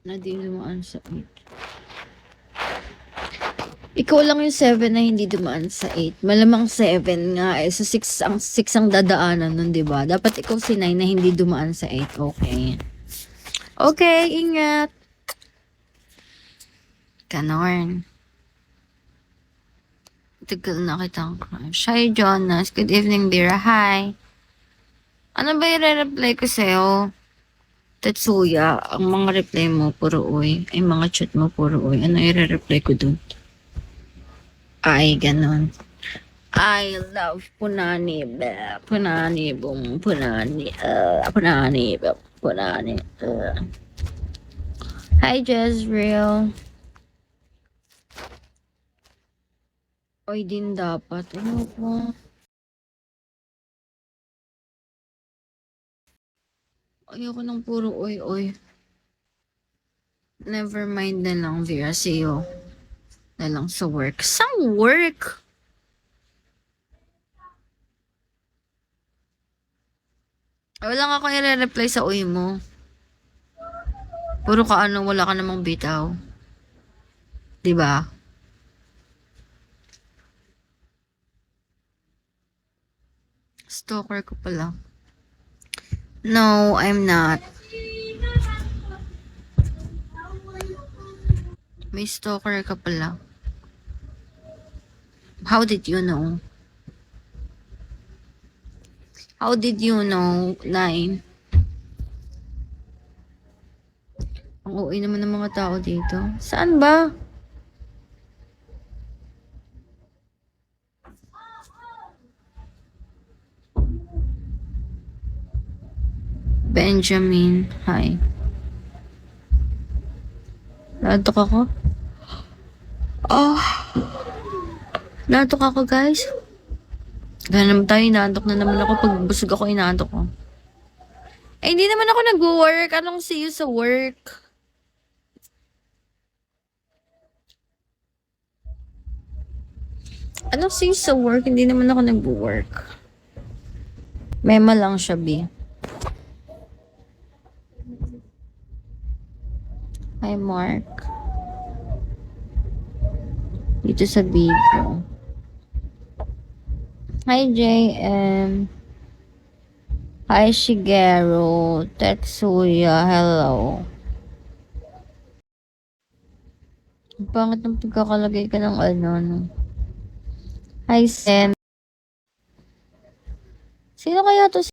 Na di dumaan sa 8. Ikaw lang yung 7 na hindi dumaan sa 8. Malamang 7 nga eh. So 6 ang dadaanan nun, di ba? Dapat ikaw si 9 na hindi dumaan sa 8. Okay. Okay, ingat. Ganon. Tagal na kitang crush. Hi, Jonas. Good evening, Dira. Hi. Ano ba i-reply ko sa'yo? Tetsuya, ang mga reply mo, puro uy. Ay, mga chat mo, puro uy. Ano i-reply ko dun? Ay, ganon. I love punani, be. Punani, boom, punani, punani, be. Punani, Hi, Jezreel. Oy, din dapat. Ano po? Ayoko ng puro oy, oy. Never mind na lang, Vera. See you. Na lang sa work. Sa work? Wala nga ako i-reply sa uy mo. Puro ka ano, wala ka namang bitaw. Diba? Stalker ko pala. No, I'm not. May stalker ka pala. How did you know? How did you know, Nine? Ang uwi naman ng mga tao dito. Saan ba? Benjamin. Hi. Natok ako? Oh. Natok ako, guys. Ganun naman tayo, inaantok na naman ako. Pag busog ako, inaantok ko. Eh, hindi naman ako nag-work. Anong see you sa work? Anong see you sa work? Hindi naman ako nag-work. Mema lang siya, B. Hi, Mark. Dito sa Bigo. Hi, JM. Hi, Shigeru. Tetsuya. Hello. Ang pangit ng pagkakalagay ka ng ano. Hi, Sen. Sino kaya to?